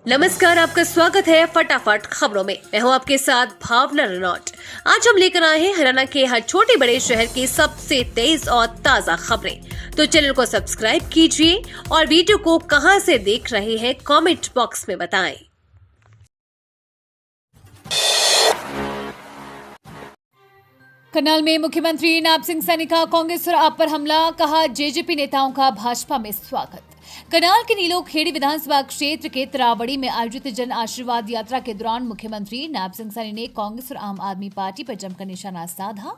नमस्कार, आपका स्वागत है फटाफट खबरों में। मैं हूं आपके साथ भावना रनौट। आज हम लेकर आए हैं हरियाणा के हर छोटे बड़े शहर की सबसे तेज और ताजा खबरें। तो चैनल को सब्सक्राइब कीजिए और वीडियो को कहां से देख रहे हैं कमेंट बॉक्स में बताएं। करनाल में मुख्यमंत्री नायब सिंह सैनी का कांग्रेस और आप पर हमला, कहा जेजेपी नेताओं का भाजपा में स्वागत। करनाल के नीलोखेड़ी विधानसभा क्षेत्र के तरावड़ी में आयोजित जन आशीर्वाद यात्रा के दौरान मुख्यमंत्री नायब सिंह सैनी ने कांग्रेस और आम आदमी पार्टी पर जमकर निशाना साधा।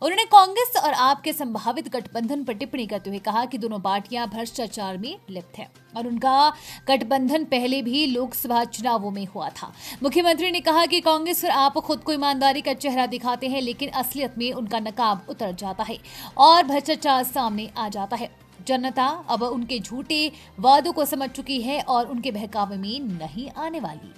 उन्होंने कांग्रेस और आप के संभावित गठबंधन पर टिप्पणी करते हुए कहा कि दोनों पार्टियां भ्रष्टाचार में लिप्त हैं और उनका गठबंधन पहले भी लोकसभा चुनावों में हुआ था। मुख्यमंत्री ने कहा कि कांग्रेस और आप खुद को ईमानदारी का चेहरा दिखाते हैं, लेकिन असलियत में उनका नकाब उतर जाता है और भ्रष्टाचार सामने आ जाता है। जनता अब उनके झूठे वादों को समझ चुकी है और उनके बहकावे में नहीं आने वाली।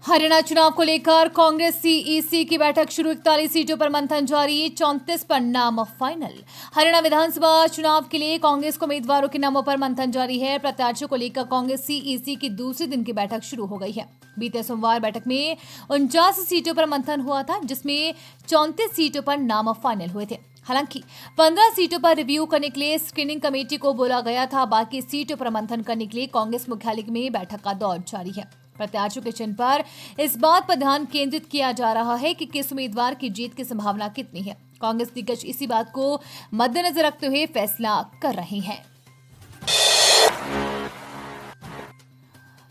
हरियाणा चुनाव को लेकर कांग्रेस सीईसी की बैठक शुरू, 41 सीटों पर मंथन जारी, 34 पर नाम फाइनल। हरियाणा विधानसभा चुनाव के लिए कांग्रेस को उम्मीदवारों के नामों पर मंथन जारी है। प्रत्याशियों को लेकर कांग्रेस सीईसी की दूसरे दिन की बैठक शुरू हो गई है। बीते सोमवार बैठक में 49 सीटों पर मंथन हुआ था, जिसमें 34 सीटों पर नाम फाइनल हुए थे। हालांकि 15 सीटों पर रिव्यू करने के लिए स्क्रीनिंग कमेटी को बोला गया था। बाकी सीटों पर मंथन करने के लिए कांग्रेस मुख्यालय में बैठक का दौर जारी है। प्रत्याशियों के चिन्ह पर इस बात पर ध्यान केंद्रित किया जा रहा है कि किस उम्मीदवार की जीत की संभावना कितनी है। कांग्रेस दिग्गज इसी बात को मद्देनजर रखते हुए फैसला कर रहे हैं।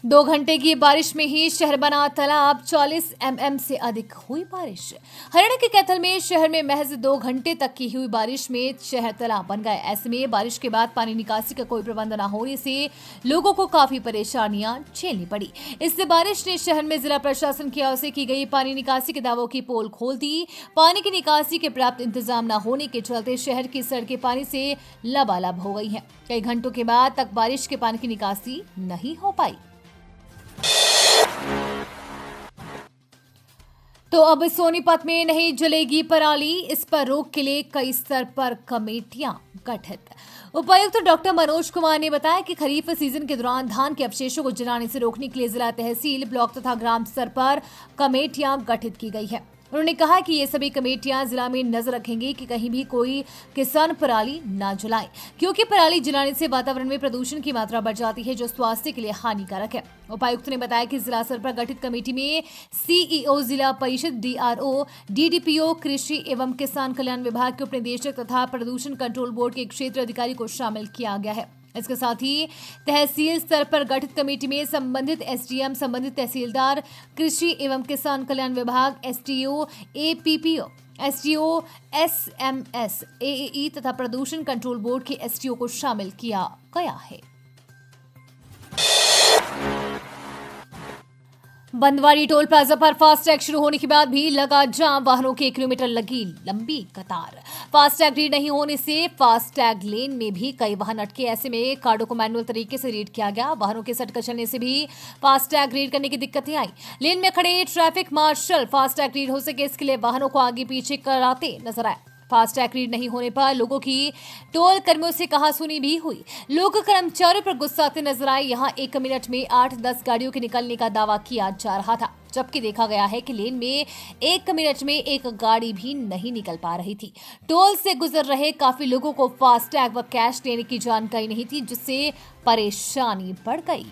2 घंटे की बारिश में ही शहर बना तालाब, 40 mm से अधिक हुई बारिश। हरियाणा के कैथल में शहर में महज 2 घंटे तक की हुई बारिश में शहर तालाब बन गए। ऐसे में बारिश के बाद पानी निकासी का कोई प्रबंध न होने से लोगों को काफी परेशानियां झेलनी पड़ी। इससे बारिश ने शहर में जिला प्रशासन की ओर से की गई पानी निकासी के दावों की पोल खोल दी। पानी की निकासी के पर्याप्त इंतजाम न होने के चलते शहर की सड़कें पानी से लबालब हो गई है। कई घंटों के बाद तक बारिश के पानी की निकासी नहीं हो पाई। तो अब सोनीपत में नहीं जलेगी पराली, इस पर रोक के लिए कई स्तर पर कमेटियां गठित। उपायुक्त डॉक्टर मनोज कुमार ने बताया कि खरीफ सीजन के दौरान धान के अवशेषों को जलाने से रोकने के लिए जिला, तहसील, ब्लॉक तथा ग्राम स्तर पर कमेटियां गठित की गई है। उन्होंने कहा कि ये सभी कमेटियां जिला में नजर रखेंगी कि कहीं भी कोई किसान पराली न जलाए, क्योंकि पराली जलाने से वातावरण में प्रदूषण की मात्रा बढ़ जाती है, जो स्वास्थ्य के लिए हानिकारक है। उपायुक्त ने बताया कि जिला स्तर पर गठित कमेटी में सीईओ, जिला परिषद, डीआरओ, डीडीपीओ, कृषि एवं किसान कल्याण विभाग के उपनिदेशक तथा प्रदूषण कंट्रोल बोर्ड के क्षेत्रीय अधिकारी को शामिल किया गया है। इसके साथ ही तहसील स्तर पर गठित कमेटी में संबंधित एसडीएम, संबंधित तहसीलदार, कृषि एवं किसान कल्याण विभाग, एसटीओ, एपीपीओ, एसटीओ, एसएमएस, एएई तथा प्रदूषण कंट्रोल बोर्ड के एसटीओ को शामिल किया गया है। बंदवाड़ी टोल प्लाजा पर फास्टैग शुरू होने के बाद भी लगा जाम, वाहनों के 1 किलोमीटर लगी लंबी कतार। फास्टैग रीड नहीं होने से फास्टैग लेन में भी कई वाहन अटके। ऐसे में कार्डों को मैनुअल तरीके से रीड किया गया। वाहनों के सटकर चलने से भी फास्टैग रीड करने की दिक्कतें आई। लेन में खड़े ट्रैफिक मार्शल फास्टैग रीड हो सके इसके लिए वाहनों को आगे पीछे कराते नजर आए। फास्टैग रीड नहीं होने पर लोगों की टोल कर्मियों से कहासुनी भी हुई। लोग कर्मचारियों पर गुस्साते नजर आए। यहां 1 मिनट में 8-10 गाड़ियों के निकलने का दावा किया जा रहा था, जबकि देखा गया है कि लेन में 1 मिनट में 1 गाड़ी भी नहीं निकल पा रही थी। टोल से गुजर रहे काफी लोगों को फास्टैग व कैश देने की जानकारी नहीं थी, जिससे परेशानी बढ़ गई।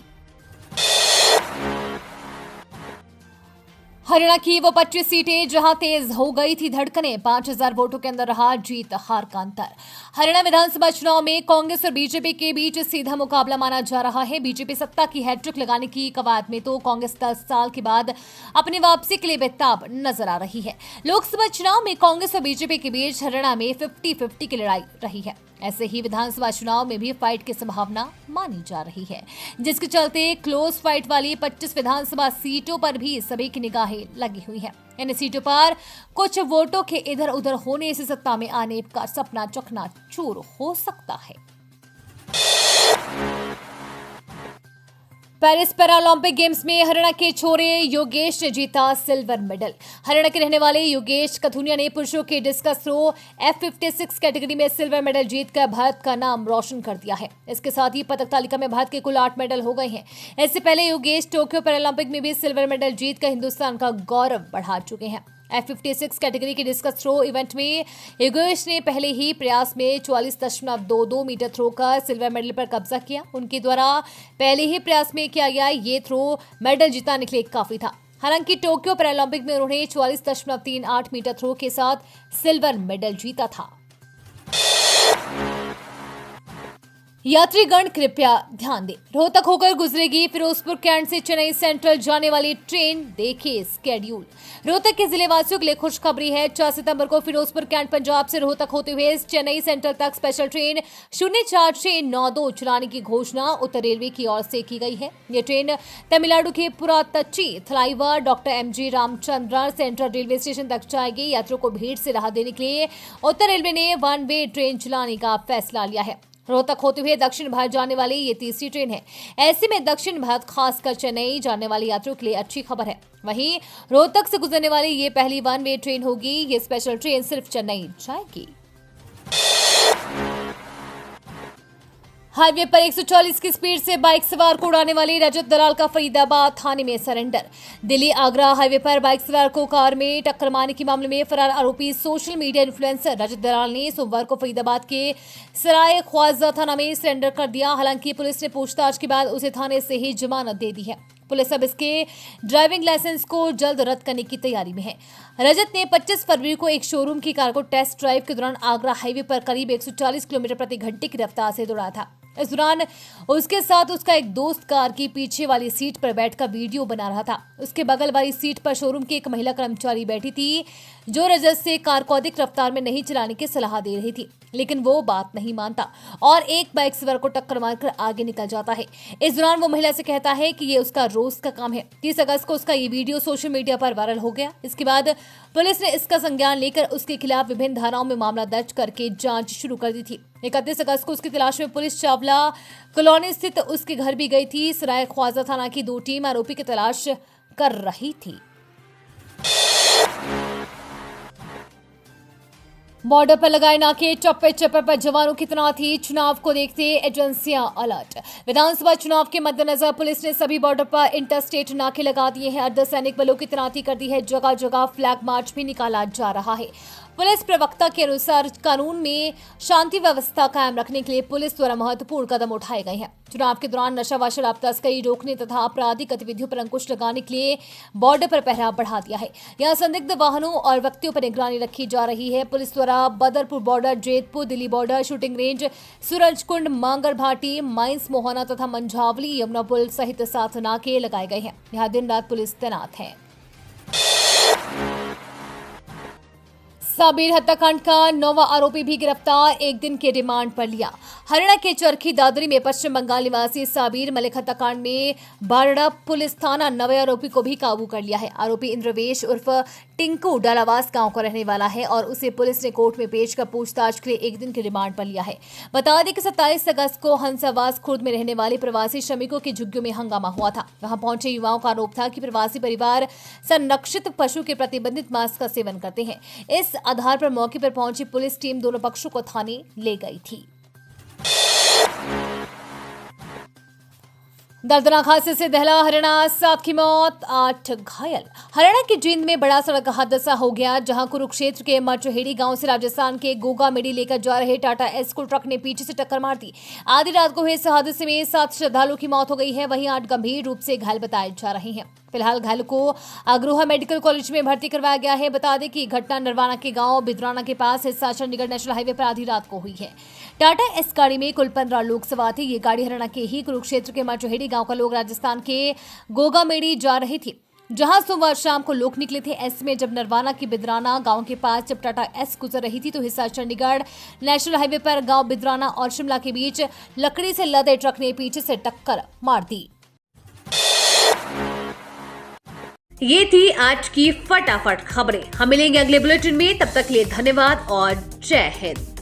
हरियाणा की वो 25 सीटें जहां तेज हो गई थी धड़कनें, 5000 वोटों के अंदर रहा जीत हार का अंतर। हरियाणा विधानसभा चुनाव में कांग्रेस और बीजेपी के बीच सीधा मुकाबला माना जा रहा है। बीजेपी सत्ता की हैट्रिक लगाने की कवायद में तो कांग्रेस 10 साल के बाद अपनी वापसी के लिए बेताब नजर आ रही है। लोकसभा चुनाव में कांग्रेस और बीजेपी के बीच हरियाणा में 50-50 की लड़ाई रही है। ऐसे ही विधानसभा चुनाव में भी फाइट की संभावना मानी जा रही है, जिसके चलते क्लोज फाइट वाली 25 विधानसभा सीटों पर भी सभी की निगाहें लगी हुई है। इन सीटों पर कुछ वोटों के इधर उधर होने से सत्ता में आने का सपना चकनाचूर हो सकता है। पेरिस पैरालंपिक गेम्स में हरियाणा के छोरे योगेश ने जीता सिल्वर मेडल। हरियाणा के रहने वाले योगेश कथुनिया ने पुरुषों के डिस्कस थ्रो F56 कैटेगरी में सिल्वर मेडल जीतकर भारत का नाम रोशन कर दिया है। इसके साथ ही पदक तालिका में भारत के कुल 8 मेडल हो गए हैं। इससे पहले योगेश टोक्यो पैरालंपिक में भी सिल्वर मेडल जीतकर हिंदुस्तान का गौरव बढ़ा चुके हैं। F56 कैटेगरी के डिस्कस थ्रो इवेंट में योगेश ने पहले ही प्रयास में 44.22 मीटर थ्रो कर सिल्वर मेडल पर कब्जा किया। उनके द्वारा पहले ही प्रयास में किया गया ये थ्रो मेडल जिताने के लिए काफी था। हालांकि टोक्यो पैरालंपिक में उन्होंने 44.38 मीटर थ्रो के साथ सिल्वर मेडल जीता था। यात्रीगण कृपया ध्यान दें, रोहतक होकर गुजरेगी फिरोजपुर कैंट से चेन्नई सेंट्रल जाने वाली ट्रेन। देखिए स्केड्यूल। रोहतक के जिले वासियों के लिए खुशखबरी है। 4 सितंबर को फिरोजपुर कैंट पंजाब से रोहतक होते हुए चेन्नई सेंट्रल तक स्पेशल ट्रेन 0492 चलाने की घोषणा उत्तर रेलवे की ओर से की गई है। ये ट्रेन तमिलनाडु के Puratchi Thalaivar doctor MG Ramachandran central railway station तक जाएगी। यात्रियों को भीड़ से राहत देने के लिए उत्तर रेलवे ने 1 वे ट्रेन चलाने का फैसला लिया है। रोहतक होते हुए दक्षिण भारत जाने वाली ये तीसरी ट्रेन है। ऐसे में दक्षिण भारत खासकर चेन्नई जाने वाले यात्रियों के लिए अच्छी खबर है। वहीं रोहतक से गुजरने वाली ये पहली 1 वे ट्रेन होगी। ये स्पेशल ट्रेन सिर्फ चेन्नई जाएगी। हाईवे पर 140 की स्पीड से बाइक सवार को उड़ाने वाली रजत दलाल का फरीदाबाद थाने में सरेंडर। दिल्ली आगरा हाईवे पर बाइक सवार को कार में टक्कर मारने के मामले में फरार आरोपी सोशल मीडिया इन्फ्लुएंसर रजत दलाल ने सोमवार को फरीदाबाद के सराय ख्वाजा थाना में सरेंडर कर दिया। हालांकि पुलिस ने पूछताछ के बाद उसे थाने से ही जमानत दे दी है। पुलिस अब इसके ड्राइविंग लाइसेंस को जल्द रद्द करने की तैयारी में है। रजत ने 25 फरवरी को एक शोरूम की कार को टेस्ट ड्राइव के दौरान आगरा हाईवे पर करीब 140 किलोमीटर प्रति घंटे की रफ्तार से दौड़ाया था। इस दौरान उसके साथ उसका एक दोस्त कार की पीछे वाली सीट पर बैठकर वीडियो बना रहा था। उसके बगल वाली सीट पर शोरूम की एक महिला कर्मचारी बैठी थी जो रजत से कार को अधिक रफ्तार में नहीं चलाने की सलाह दे रही थी, लेकिन वो बात नहीं मानता और एक बाइक सवार को टक्कर मारकर आगे निकल जाता है। इस दौरान वो महिला से कहता है कि ये उसका रोज का काम है। 30 अगस्त को उसका ये वीडियो सोशल मीडिया पर वायरल हो गया। इसके बाद पुलिस ने इसका संज्ञान लेकर उसके खिलाफ विभिन्न धाराओं में मामला दर्ज करके जांच शुरू कर दी थी। 31 अगस्त को उसकी तलाश में पुलिस चावला कॉलोनी स्थित उसके घर भी गई थी। सराय ख्वाजा थाना की 2 टीम आरोपी की तलाश कर रही थी। बॉर्डर पर लगाए नाके, चप्पे चप्पे पर जवानों की तैनाती। चुनाव को देखते एजेंसियां अलर्ट। विधानसभा चुनाव के मद्देनजर पुलिस ने सभी बॉर्डर पर इंटरस्टेट नाके लगा दिए हैं। अर्धसैनिक बलों की तैनाती कर दी है। जगह जगह फ्लैग मार्च भी निकाला जा रहा है। पुलिस प्रवक्ता के अनुसार कानून में शांति व्यवस्था कायम रखने के लिए पुलिस द्वारा महत्वपूर्ण कदम उठाए गए हैं। चुनाव के दौरान नशा व शराब तस्करी रोकने तथा आपराधिक गतिविधियों पर अंकुश लगाने के लिए बॉर्डर पर पहरा बढ़ा दिया है। यहाँ संदिग्ध वाहनों और व्यक्तियों पर निगरानी रखी जा रही है। पुलिस द्वारा Badarpur border, Jaitpur, Delhi border, shooting range, Surajkund, Mangar Bhati, mines, Mohna तथा मंझावली, यमुना पुल सहित 7 नाके लगाए गए हैं। यहाँ दिन रात पुलिस तैनात है। साबिर हत्याकांड का 9वां आरोपी भी गिरफ्तार, 1 दिन के रिमांड पर लिया। हरियाणा के चरखी दादरी में पश्चिम बंगाल निवासी साबिर मलिक हत्याकांड में बारड़ा पुलिस थाना 9वें आरोपी को भी काबू कर लिया है। आरोपी इंद्रवेश उर्फ टिंकू डालावास गांव का रहने वाला है और उसे पुलिस ने कोर्ट में पेश कर पूछताछ के लिए 1 दिन के रिमांड पर लिया है। बता दें कि 27 अगस्त को हंसावास खुर्द में रहने वाले प्रवासी श्रमिकों की झुग्गियों में हंगामा हुआ था। वहां पहुंचे युवाओं का आरोप था कि प्रवासी परिवार संरक्षित पशु के प्रतिबंधित मांस का सेवन करते हैं। इस आधार पर मौके पर पहुंची पुलिस टीम दोनों पक्षों को थाने ले गई थी। दर्दनाक हादसे से दहला हरियाणा, 7 की मौत, 8 घायल। हरियाणा के जींद में बड़ा सड़क हादसा हो गया, जहां कुरुक्षेत्र के मचहेड़ी गांव से राजस्थान के गोगा मेडी लेकर जा रहे टाटा एस को ट्रक ने पीछे से टक्कर मार दी। आधी रात को हुए इस हादसे में 7 श्रद्धालुओं की मौत हो गई है। वहीं 8 गंभीर रूप से घायल बताए जा रहे हैं। फिलहाल घायलों को अग्रोहा मेडिकल कॉलेज में भर्ती करवाया गया है। बता दें कि घटना नरवाना के गांव बिद्राना के पास हिस्सा चंडीगढ़ नेशनल हाईवे पर आधी रात को हुई है। टाटा एस गाड़ी में कुल 15 लोग सवार थे। ये गाड़ी हरियाणा के ही कुरुक्षेत्र के मचहेड़ी गांव का लोग राजस्थान के गोगामेड़ी जा रही थी, जहां सोमवार शाम को लोग निकले थे। ऐसे में जब नरवाना की बिद्राना गांव के पास जब टाटा एस गुजर रही थी तो हिस्सा चंडीगढ़ नेशनल हाईवे पर गांव बिद्राना और शिमला के बीच लकड़ी से लदे ट्रक ने पीछे से टक्कर मार दी। ये थी आज की फटाफट खबरें। हम मिलेंगे अगले बुलेटिन में, तब तक के लिए धन्यवाद और जय हिंद।